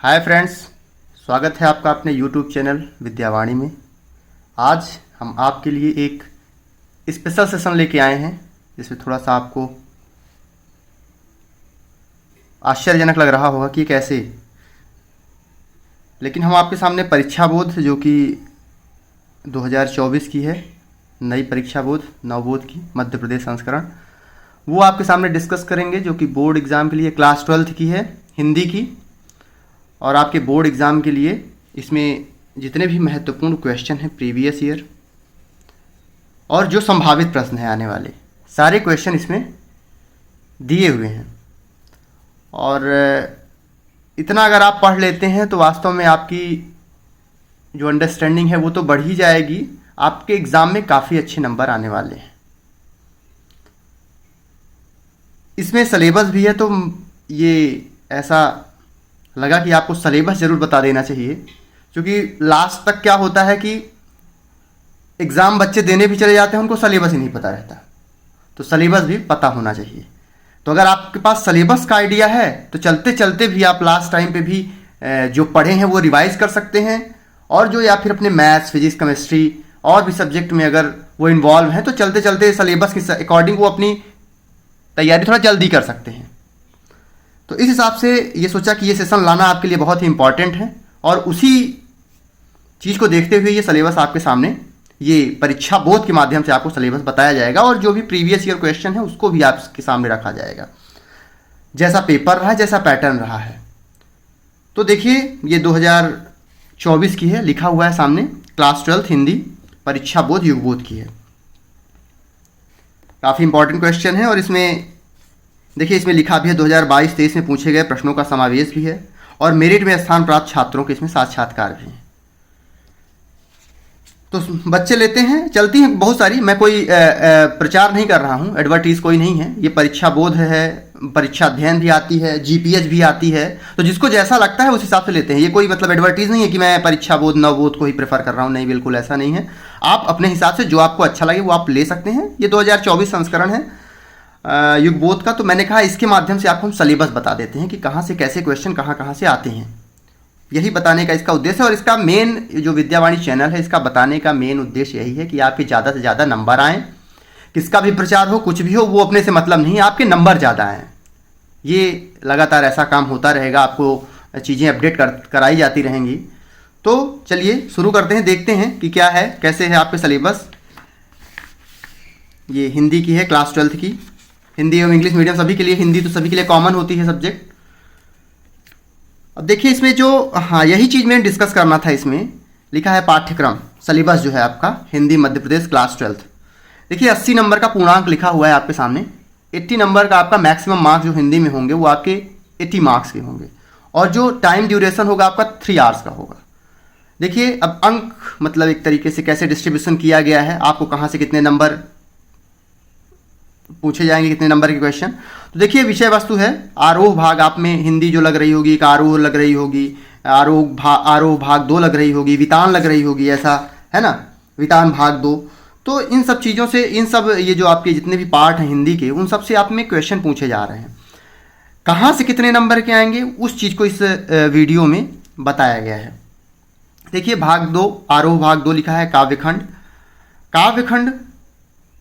Hi friends, स्वागत है आपका अपने यूट्यूब चैनल विद्यावाणी में। आज हम आपके लिए एक स्पेशल सेशन लेके आए हैं जिसमें थोड़ा सा आपको आश्चर्यजनक लग रहा होगा कि कैसे, लेकिन हम आपके सामने परीक्षा बोध जो कि 2024 की है, नई परीक्षा बोध नवबोध की मध्य प्रदेश संस्करण, वो आपके सामने डिस्कस करेंगे जो कि बोर्ड एग्ज़ाम के लिए क्लास 12th की है, हिंदी की। और आपके बोर्ड एग्ज़ाम के लिए इसमें जितने भी महत्वपूर्ण क्वेश्चन हैं प्रीवियस ईयर और जो संभावित प्रश्न हैं आने वाले, सारे क्वेश्चन इसमें दिए हुए हैं। और इतना अगर आप पढ़ लेते हैं तो वास्तव में आपकी जो अंडरस्टैंडिंग है वो तो बढ़ ही जाएगी, आपके एग्ज़ाम में काफ़ी अच्छे नंबर आने वाले हैं। इसमें सलेबस भी है, तो ये ऐसा लगा कि आपको सलेबस ज़रूर बता देना चाहिए, क्योंकि लास्ट तक क्या होता है कि एग्ज़ाम बच्चे देने भी चले जाते हैं, उनको सलेबस ही नहीं पता रहता, तो सलेबस भी पता होना चाहिए। तो अगर आपके पास सलेबस का आइडिया है तो चलते चलते भी आप लास्ट टाइम पे भी जो पढ़े हैं वो रिवाइज़ कर सकते हैं, और जो या फिर अपने मैथ्स, फिजिक्स, केमिस्ट्री और भी सब्जेक्ट में अगर वो इन्वॉल्व हैं तो चलते चलते सलेबस के अकॉर्डिंग वो अपनी तैयारी थोड़ा जल्दी कर सकते हैं। तो इस हिसाब से ये सोचा कि ये सेशन लाना आपके लिए बहुत ही इंपॉर्टेंट है, और उसी चीज़ को देखते हुए ये सलेबस आपके सामने, ये परीक्षा बोध के माध्यम से आपको सलेबस बताया जाएगा, और जो भी प्रीवियस ईयर क्वेश्चन है उसको भी आपके सामने रखा जाएगा, जैसा पेपर रहा है, जैसा पैटर्न रहा है। तो देखिए, ये 2024 की है, लिखा हुआ है सामने, क्लास 12th हिंदी परीक्षा बोध युग बोध की है। काफ़ी इंपॉर्टेंट क्वेश्चन है, और इसमें देखिए इसमें लिखा भी है 2022-23 में पूछे गए प्रश्नों का समावेश भी है, और मेरिट में स्थान प्राप्त छात्रों के इसमें साक्षात्कार भी हैं। तो बच्चे लेते हैं, चलती हैं बहुत सारी, मैं कोई प्रचार नहीं कर रहा हूँ, एडवर्टीज कोई नहीं है। ये परीक्षा बोध है, परीक्षा अध्ययन भी आती है, जीपीएच भी आती है, तो जिसको जैसा लगता है उस हिसाब से लेते हैं। ये कोई मतलब एडवर्टीज नहीं है कि मैं परीक्षा बोध नवबोध को ही प्रेफर कर रहा हूँ, नहीं, बिल्कुल ऐसा नहीं है। आप अपने हिसाब से जो आपको अच्छा लगे वो आप ले सकते हैं। ये 2024 संस्करण है युग बोध का, तो मैंने कहा इसके माध्यम से आपको हम सलेबस बता देते हैं कि कहाँ से कैसे क्वेश्चन कहाँ से आते हैं। यही बताने का इसका उद्देश्य है, और इसका मेन जो विद्यावाणी चैनल है, इसका बताने का मेन उद्देश्य यही है कि आपके ज़्यादा से ज़्यादा नंबर आएँ। किसका भी प्रचार हो, कुछ भी हो, वो अपने से मतलब नहीं, आपके नंबर ज़्यादा आएँ। ये लगातार ऐसा काम होता रहेगा, आपको चीज़ें अपडेट कराई जाती रहेंगी। तो चलिए शुरू करते हैं, देखते हैं कि क्या है, कैसे है आपके सलेबस। ये हिंदी की है, क्लास 12th की, हिंदी एवं इंग्लिश मीडियम सभी के लिए, हिंदी तो सभी के लिए कॉमन होती है सब्जेक्ट। अब देखिए इसमें जो, हाँ, यही चीज़ मैंने डिस्कस करना था। इसमें लिखा है पाठ्यक्रम सलेबस जो है आपका हिंदी मध्य प्रदेश क्लास 12th। देखिए 80 नंबर का पूर्णांक लिखा हुआ है आपके सामने। 80 नंबर का आपका मैक्सिमम मार्क्स जो हिंदी में होंगे वो आपके 80 मार्क्स के होंगे, और जो टाइम ड्यूरेशन होगा आपका 3 आवर्स का होगा। देखिए अब अंक मतलब एक तरीके से कैसे डिस्ट्रीब्यूशन किया गया है, आपको कहाँ से कितने नंबर पूछे जाएंगे, कितने नंबर के क्वेश्चन। तो देखिए विषय वस्तु है आरोह भाग, आप में हिंदी जो लग रही होगी, एक आरोह लग रही होगी, आरोह भाग 2 लग रही होगी, वितान लग रही होगी, ऐसा है ना, वितान भाग 2। तो इन सब चीज़ों से, इन सब ये जो आपके जितने भी पार्ट हैं हिंदी के, उन सब से आप में क्वेश्चन पूछे जा रहे हैं। कहाँ से कितने नंबर के आएंगे उस चीज़ को इस वीडियो में बताया गया है। देखिए भाग 2, आरोह भाग 2 लिखा है काव्यखंड। काव्यखंड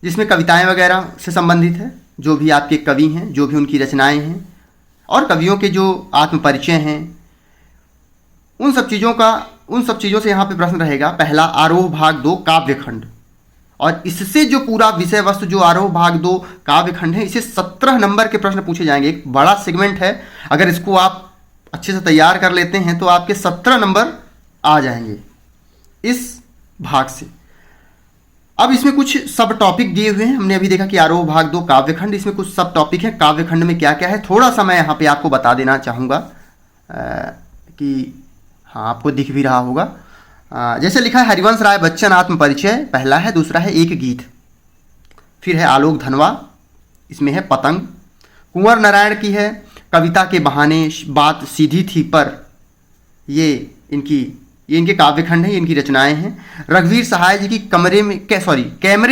जिसमें कविताएं वगैरह से संबंधित है, जो भी आपके कवि हैं, जो भी उनकी रचनाएं हैं, और कवियों के जो आत्मपरिचय हैं, उन सब चीज़ों से यहाँ पे प्रश्न रहेगा। पहला आरोह भाग 2 काव्यखंड, और इससे जो पूरा विषय वस्तु जो आरोह भाग 2 काव्यखंड है, इसे 17 नंबर के प्रश्न पूछे जाएंगे। एक बड़ा सेगमेंट है, अगर इसको आप अच्छे से तैयार कर लेते हैं तो आपके 17 नंबर आ जाएंगे इस भाग से। अब इसमें कुछ सब टॉपिक दिए हुए हैं, हमने अभी देखा कि आरोह भाग 2 काव्यखंड, इसमें कुछ सब टॉपिक है। काव्यखंड में क्या क्या है थोड़ा सा मैं यहाँ पे आपको बता देना चाहूँगा कि हाँ आपको दिख भी रहा होगा। जैसे लिखा है हरिवंश राय बच्चन आत्मपरिचय पहला है, दूसरा है एक गीत, फिर है आलोक धनवा, इसमें है पतंग। कुंवर नारायण की है कविता के बहाने बात सीधी थी पर, ये इनके काव्यखंड हैं, इनकी रचनाएं हैं। रघुवीर सहाय जी की कैमरे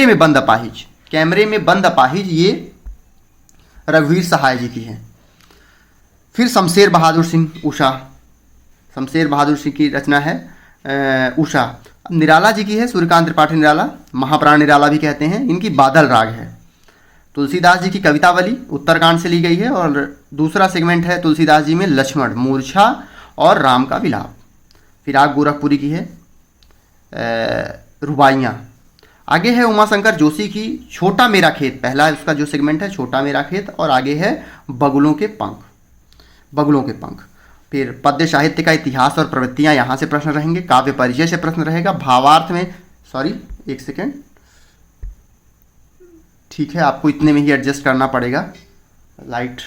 में बंद अपाहिज, कैमरे में बंद अपाहिज, ये रघुवीर सहाय जी की है। फिर शमशेर बहादुर सिंह उषा, शमशेर बहादुर सिंह की रचना है उषा। निराला जी की है सूर्यकांत त्रिपाठी निराला, महाप्राण निराला भी कहते हैं, इनकी बादल राग है। तुलसीदास जी की कवितावली उत्तरकांड से ली गई है। और दूसरा सेगमेंट है तुलसीदास जी में लक्ष्मण, मूर्छा और राम का विलाप। फिराक गोरखपुरी की है रुबाइयाँ। आगे है उमाशंकर जोशी की छोटा मेरा खेत, पहला उसका जो सेगमेंट है छोटा मेरा खेत, और आगे है बगुलों के पंख, बगुलों के पंख। फिर पद्य साहित्य का इतिहास और प्रवृत्तियाँ, यहाँ से प्रश्न रहेंगे। काव्य परिचय से प्रश्न रहेगा। भावार्थ में, सॉरी एक सेकेंड, ठीक है आपको इतने में ही एडजस्ट करना पड़ेगा, लाइट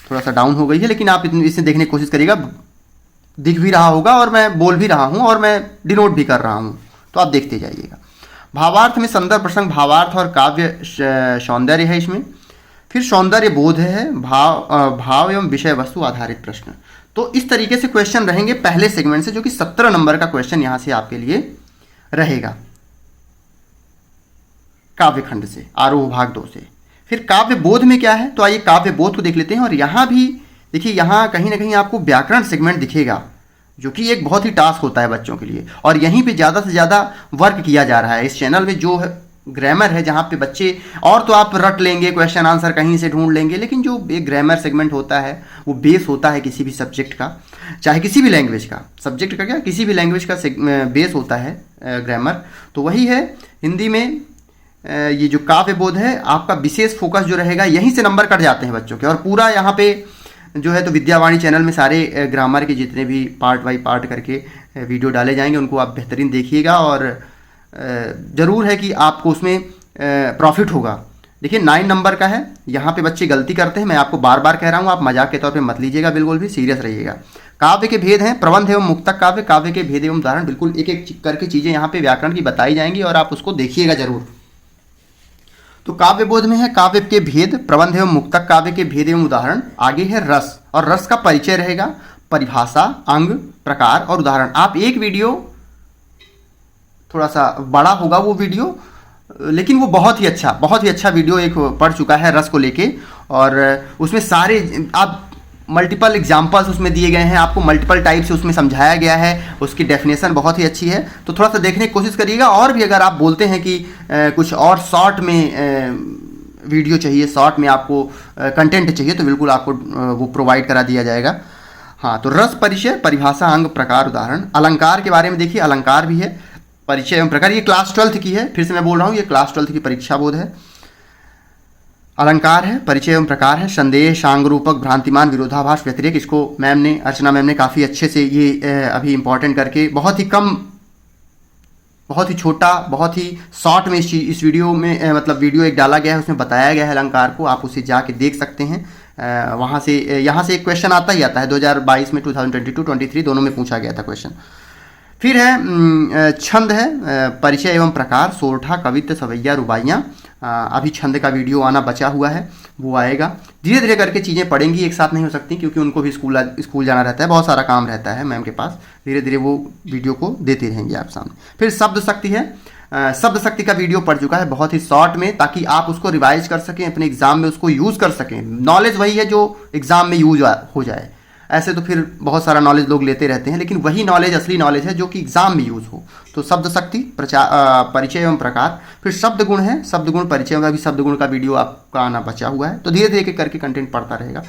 थोड़ा सा डाउन हो गई है, लेकिन आप इसे देखने की कोशिश करिएगा, दिख भी रहा होगा और मैं बोल भी रहा हूँ और मैं डिनोट भी कर रहा हूँ, तो आप देखते जाइएगा। भावार्थ में संदर्भ प्रसंग, भावार्थ और काव्य सौंदर्य है इसमें। फिर सौंदर्य बोध है, भाव एवं विषय वस्तु आधारित प्रश्न। तो इस तरीके से क्वेश्चन रहेंगे पहले सेगमेंट से, जो कि 17 नंबर का क्वेश्चन यहाँ से आपके लिए रहेगा काव्य खंड से, आरोह भाग 2 से। फिर काव्य बोध में क्या है, तो आइए काव्य बोध को देख लेते हैं। और यहाँ भी देखिए, यहाँ कहीं ना कहीं आपको व्याकरण सेगमेंट दिखेगा, जो कि एक बहुत ही टास्क होता है बच्चों के लिए, और यहीं पे ज़्यादा से ज़्यादा वर्क किया जा रहा है इस चैनल में। जो है ग्रामर है, जहाँ पे बच्चे, और तो आप रट लेंगे, क्वेश्चन आंसर कहीं से ढूंढ लेंगे, लेकिन जो एक ग्रामर सेगमेंट होता है वो बेस होता है किसी भी सब्जेक्ट का, चाहे किसी भी लैंग्वेज का, सब्जेक्ट का क्या, किसी भी लैंग्वेज का बेस होता है ग्रामर। तो वही है हिंदी में ये जो काव्य बोध है, आपका विशेष फोकस जो रहेगा, यहीं से नंबर कट जाते हैं बच्चों के। और पूरा यहाँ पे जो है तो विद्यावाणी चैनल में सारे ग्रामर के जितने भी पार्ट बाई पार्ट करके वीडियो डाले जाएंगे, उनको आप बेहतरीन देखिएगा, और ज़रूर है कि आपको उसमें प्रॉफिट होगा। देखिए 9 नंबर का है, यहाँ पे बच्चे गलती करते हैं, मैं आपको बार बार कह रहा हूँ, आप मजाक के तौर पे मत लीजिएगा, बिल्कुल भी सीरियस रहिएगा। काव्य के भेद हैं, प्रबंध एवं मुक्तक काव्य, काव्य के भेद एवं उदाहरण, बिल्कुल एक एक करके चीज़ें यहाँ पे व्याकरण की बताई जाएंगी और आप उसको देखिएगा जरूर। तो काव्य बोध में है काव्य के भेद, प्रबंध एवं मुक्तक काव्य के भेद एवं उदाहरण। आगे है रस, और रस का परिचय रहेगा, परिभाषा, अंग, प्रकार और उदाहरण। आप एक वीडियो, थोड़ा सा बड़ा होगा वो वीडियो, लेकिन वो बहुत ही अच्छा वीडियो एक पढ़ चुका है रस को लेके, और उसमें सारे आप मल्टीपल एग्जाम्पल्स उसमें दिए गए हैं, आपको मल्टीपल टाइप से उसमें समझाया गया है, उसकी डेफिनेशन बहुत ही अच्छी है। तो थोड़ा सा देखने की कोशिश करिएगा। और भी अगर आप बोलते हैं कि कुछ और शॉर्ट में वीडियो चाहिए, शॉर्ट में आपको कंटेंट चाहिए, तो बिल्कुल आपको वो प्रोवाइड करा दिया जाएगा। हाँ, तो रस, परिचय, परिभाषा, अंग, प्रकार, उदाहरण। अलंकार के बारे में देखिए, अलंकार भी है, परिचय एवं प्रकार। ये क्लास 12th की है, फिर से मैं बोल रहा हूँ, ये क्लास 12th की परीक्षा बोध है। अलंकार है, परिचय एवं प्रकार है, संदेह, सांग रूपक, भ्रांतिमान, विरोधाभास, व्यतिरेक। इसको मैम ने, अर्चना मैम ने काफ़ी अच्छे से ये अभी इम्पॉर्टेंट करके, बहुत ही कम, बहुत ही छोटा, बहुत ही शॉर्ट में इस वीडियो में मतलब वीडियो एक डाला गया है, उसमें बताया गया है अलंकार को, आप उसे जाके देख सकते हैं। वहाँ से, यहाँ से एक क्वेश्चन आता ही आता है, 2022 में, 2022-23 दोनों में पूछा गया था क्वेश्चन। फिर है छंद है, परिचय एवं प्रकार, सोरठा, कवित्त, सवैया, रुबाइयाँ। अभी छंद का वीडियो आना बचा हुआ है, वो आएगा। धीरे धीरे करके चीज़ें पढ़ेंगी, एक साथ नहीं हो सकती, क्योंकि उनको भी स्कूल जाना रहता है, बहुत सारा काम रहता है मैम के पास। धीरे धीरे वो वीडियो को देते रहेंगे आप सामने। फिर शब्द शक्ति है, शब्द शक्ति का वीडियो पढ़ चुका है बहुत ही शॉर्ट में, ताकि आप उसको रिवाइज कर सकें, अपने एग्जाम में उसको यूज़ कर सकें। नॉलेज वही है जो एग्जाम में यूज हो जाए। ऐसे तो फिर बहुत सारा नॉलेज लोग लेते रहते हैं, लेकिन वही नॉलेज असली नॉलेज है जो कि एग्जाम में यूज़ हो। तो शब्द शक्ति, परिचय एवं प्रकार। फिर शब्द गुण है, शब्द गुण, परिचय में भी शब्द गुण का वीडियो आपका आना बचा हुआ है, तो धीरे धीरे करके कंटेंट पढ़ता रहेगा।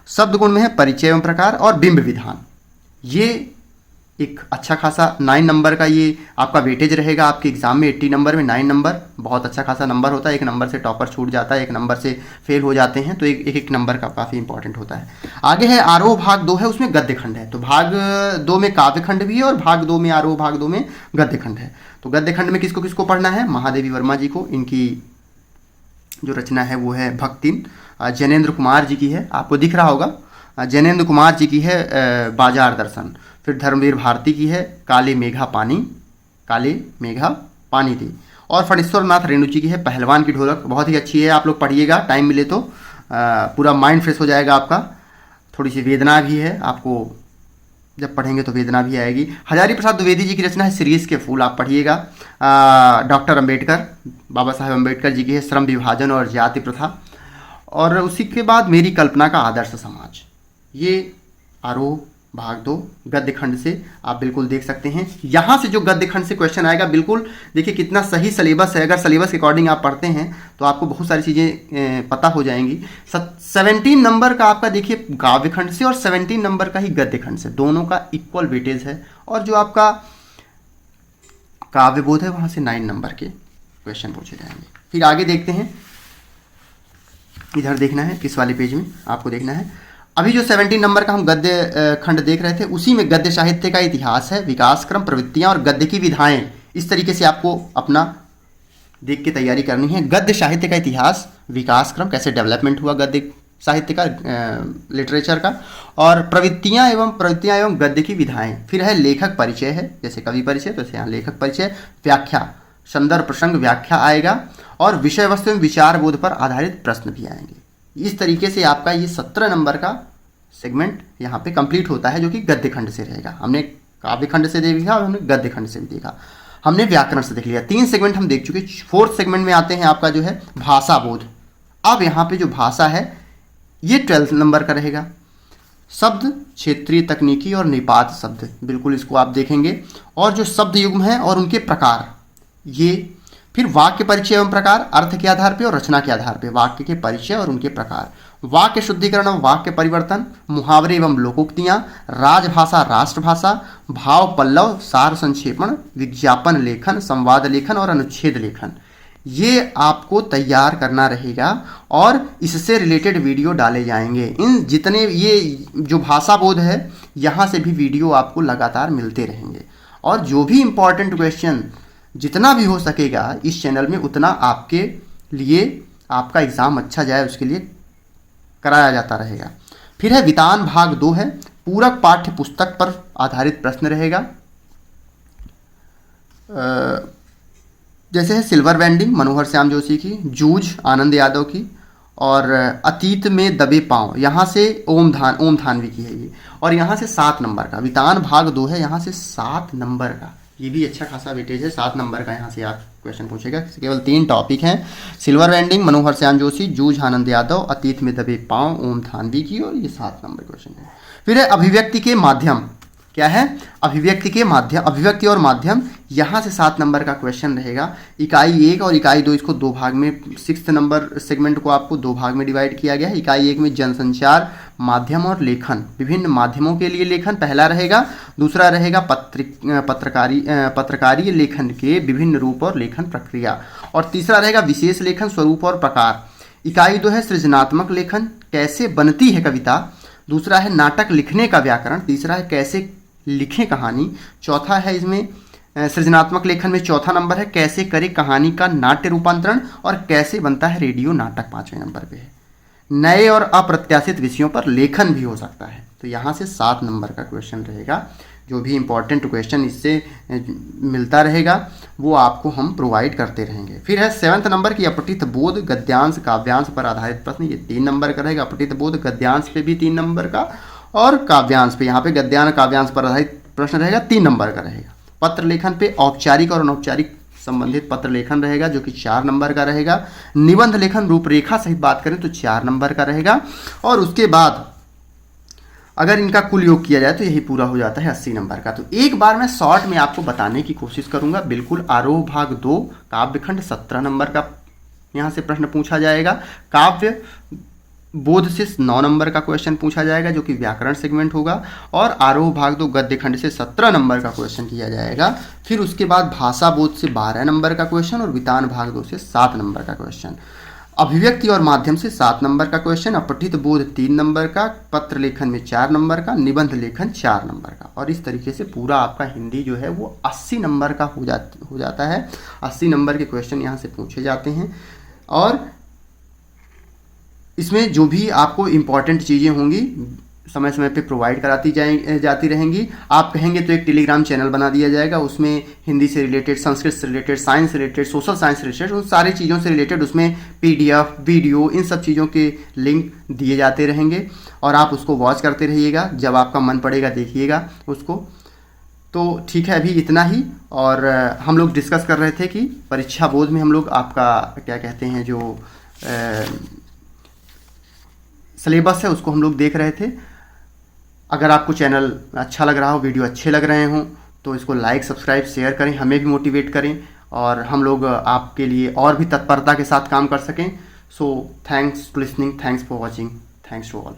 शब्द गुण में है परिचय एवं प्रकार और बिंब विधान। ये एक अच्छा खासा 9 नंबर का ये आपका वेटेज रहेगा आपके एग्जाम में। 80 नंबर में 9 नंबर बहुत अच्छा खासा नंबर होता है। 1 नंबर से टॉपर छूट जाता है, 1 नंबर से फेल हो जाते हैं, तो एक नंबर का काफ़ी इंपॉर्टेंट होता है। आगे है आरोह भाग 2 है, उसमें गद्य खंड है। तो भाग 2 में काव्य खंड भी है और भाग 2 में, आरोह भाग 2 में गद्य खंड है। तो गद्य खंड में किसको किसको पढ़ना है? महादेवी वर्मा जी को, इनकी जो रचना है वो है भक्तिन। जैनेन्द्र कुमार जी की है, आपको दिख रहा होगा, जैनेन्द्र कुमार जी की है बाजार दर्शन। फिर धर्मवीर भारती की है काले मेघा पानी, काले मेघा पानी थी। और फणीश्वर नाथ रेणु जी की है पहलवान की ढोलक, बहुत ही अच्छी है, आप लोग पढ़िएगा, टाइम मिले तो पूरा माइंड फ्रेश हो जाएगा आपका। थोड़ी सी वेदना भी है, आपको जब पढ़ेंगे तो वेदना भी आएगी। हजारी प्रसाद द्विवेदी जी की रचना है सीरीज के फूल, आप पढ़िएगा। डॉक्टर अम्बेडकर, बाबा साहेब अम्बेडकर जी की है श्रम विभाजन और जाति प्रथा। और उसी के बाद मेरी कल्पना का आदर्श समाज। ये आरोह भाग 2 गद्य खंड से आप बिल्कुल देख सकते हैं। यहाँ से जो गद्य खंड से क्वेश्चन आएगा, बिल्कुल देखिए कितना सही सिलेबस है। अगर सिलेबस के अकॉर्डिंग आप पढ़ते हैं तो आपको बहुत सारी चीज़ें पता हो जाएंगी। 17 नंबर का आपका देखिए काव्य खंड से और 17 नंबर का ही गद्य खंड से, दोनों का इक्वल वेटेज है। और जो आपका काव्य बोध है वहाँ से 9 नंबर के क्वेश्चन पूछे जाएंगे। फिर आगे देखते हैं, इधर देखना है किस वाले पेज में आपको देखना है। अभी जो 17 नंबर का हम गद्य खंड देख रहे थे, उसी में गद्य साहित्य का इतिहास है, विकास क्रम, प्रवृत्तियां और गद्य की विधाएं। इस तरीके से आपको अपना देख के तैयारी करनी है। गद्य साहित्य का इतिहास, विकास क्रम, कैसे डेवलपमेंट हुआ गद्य साहित्य का, लिटरेचर का, और प्रवृत्तियां एवं गद्य की विधाएं। फिर है लेखक परिचय है, जैसे कवि परिचय तो यहाँ लेखक परिचय, व्याख्या, संदर्भ प्रसंग व्याख्या आएगा, और विषय वस्तु एवं विचार बोध पर आधारित प्रश्न भी आएंगे। इस तरीके से आपका ये 17 नंबर का सेगमेंट यहाँ पे कंप्लीट होता है, जो कि गद्य खंड से रहेगा। हमने काव्य खंड से देखा और हमने गद्य खंड से भी देखा, हमने व्याकरण से देख लिया। 3 सेगमेंट हम देख चुके। 4th सेगमेंट में आते हैं आपका जो है भाषा बोध। अब यहाँ पे जो भाषा है ये 12th नंबर का रहेगा। शब्द, क्षेत्रीय, तकनीकी और निपात शब्द, बिल्कुल इसको आप देखेंगे। और जो शब्द युग्म है और उनके प्रकार, ये फिर वाक्य परिचय एवं प्रकार, अर्थ के आधार पे और रचना के आधार पे वाक्य के परिचय और उनके प्रकार, वाक्य शुद्धिकरण और वाक्य परिवर्तन, मुहावरे एवं लोकोक्तियां, राजभाषा, राष्ट्रभाषा, भाव पल्लव, सार संक्षेपण, विज्ञापन लेखन, संवाद लेखन और अनुच्छेद लेखन, ये आपको तैयार करना रहेगा और इससे रिलेटेड वीडियो डाले जाएंगे। इन जितने ये जो भाषा बोध है यहाँ से भी वीडियो आपको लगातार मिलते रहेंगे। और जो भी इम्पोर्टेंट क्वेश्चन जितना भी हो सकेगा इस चैनल में, उतना आपके लिए आपका एग्ज़ाम अच्छा जाए उसके लिए कराया जाता रहेगा। फिर है वितान भाग 2 है, पूरक पाठ्य पुस्तक पर आधारित प्रश्न रहेगा। जैसे है सिल्वर बैंडिंग मनोहर श्याम जोशी की, जूझ आनंद यादव की, और अतीत में दबे पांव यहाँ से ओम थानवी की है ये। और यहाँ से 7 नंबर का वितान भाग 2 है, यहाँ से 7 नंबर का, ये भी अच्छा खासा वेटेज है। 7 नंबर का यहाँ से आप क्वेश्चन पूछेगा। केवल 3 टॉपिक हैं, सिल्वर बैंडिंग मनोहर श्याम जोशी, जूझ आनंद यादव, अतीत में दबे पांव ओम थानवी की, और ये 7 नंबर क्वेश्चन है। फिर है अभिव्यक्ति के माध्यम, क्या है अभिव्यक्ति के माध्यम, अभिव्यक्ति और माध्यम, यहाँ से 7 नंबर का क्वेश्चन रहेगा। इकाई 1 और इकाई 2 इसको 2 भाग में, 6th नंबर सेगमेंट को आपको 2 भाग में डिवाइड किया गया है। इकाई 1 में जनसंचार माध्यम और लेखन, विभिन्न माध्यमों के लिए लेखन पहला रहेगा। दूसरा रहेगा पत्रकारी लेखन के विभिन्न रूप और लेखन प्रक्रिया, और तीसरा रहेगा विशेष लेखन स्वरूप और प्रकार। इकाई 2 है सृजनात्मक लेखन, कैसे बनती है कविता। दूसरा है नाटक लिखने का व्याकरण। तीसरा है कैसे लिखें कहानी। चौथा है इसमें सृजनात्मक लेखन में 4था नंबर है कैसे करें कहानी का नाट्य रूपांतरण, और कैसे बनता है रेडियो नाटक 5वें नंबर पे है। नए और अप्रत्याशित विषयों पर लेखन भी हो सकता है। तो यहाँ से 7 नंबर का क्वेश्चन रहेगा। जो भी इम्पोर्टेंट क्वेश्चन इससे मिलता रहेगा वो आपको हम प्रोवाइड करते रहेंगे। फिर है 7th नंबर की अपठित बोध गद्यांश काव्यांश पर आधारित प्रश्न, ये 3 नंबर का रहेगा। अपठित बोध गद्यांश पे भी 3 नंबर का, और काव्यांश पे यहाँ पे गद्यांश काव्यांश पर आधारित प्रश्न रहेगा, 3 नंबर का रहेगा। पत्र लेखन पे औपचारिक और अनौपचारिक संबंधित पत्र लेखन रहेगा, जो कि 4 नंबर का रहेगा। निबंध लेखन रूपरेखा सहित बात करें तो 4 नंबर का रहेगा। और उसके बाद अगर इनका कुल योग किया जाए तो यही पूरा हो जाता है 80 नंबर का। तो एक बार मैं शॉर्ट में आपको बताने की कोशिश करूंगा। बिल्कुल आरोह भाग 2 काव्य खंड 17 नंबर का यहाँ से प्रश्न पूछा जाएगा। काव्य बोध से 9 नंबर का क्वेश्चन पूछा जाएगा, जो कि व्याकरण सेगमेंट होगा। और आरोह भाग 2 गद्य खंड से 17 नंबर का क्वेश्चन किया जाएगा। फिर उसके बाद भाषा बोध से 12 नंबर का क्वेश्चन, और वितान भाग 2 से 7 नंबर का क्वेश्चन। अभिव्यक्ति और माध्यम से 7 नंबर का क्वेश्चन, अपठित बोध 3 नंबर का, पत्र लेखन में 4 नंबर का, निबंध लेखन 4 नंबर का। और इस तरीके से पूरा आपका हिंदी जो है वो 80 नंबर का हो जाता है। 80 नंबर के क्वेश्चन यहाँ से पूछे जाते हैं। और इसमें जो भी आपको इम्पॉर्टेंट चीज़ें होंगी समय समय पे प्रोवाइड कराती जाती रहेंगी। आप कहेंगे तो एक टेलीग्राम चैनल बना दिया जाएगा, उसमें हिंदी से रिलेटेड, संस्कृत से रिलेटेड, साइंस से रिलेटेड, सोशल साइंस से रिलेटेड, उन सारी चीज़ों से रिलेटेड उसमें PDF वीडियो इन सब चीज़ों के लिंक दिए जाते रहेंगे। और आप उसको वॉच करते रहिएगा, जब आपका मन पड़ेगा देखिएगा उसको। तो ठीक है, अभी इतना ही। और हम लोग डिस्कस कर रहे थे कि परीक्षा बोध में हम लोग आपका क्या कहते हैं जो सिलेबस है उसको हम लोग देख रहे थे। अगर आपको चैनल अच्छा लग रहा हो, वीडियो अच्छे लग रहे हों, तो इसको लाइक, सब्सक्राइब, शेयर करें, हमें भी मोटिवेट करें और हम लोग आपके लिए और भी तत्परता के साथ काम कर सकें। So thanks to listening, thanks for watching, thanks to all.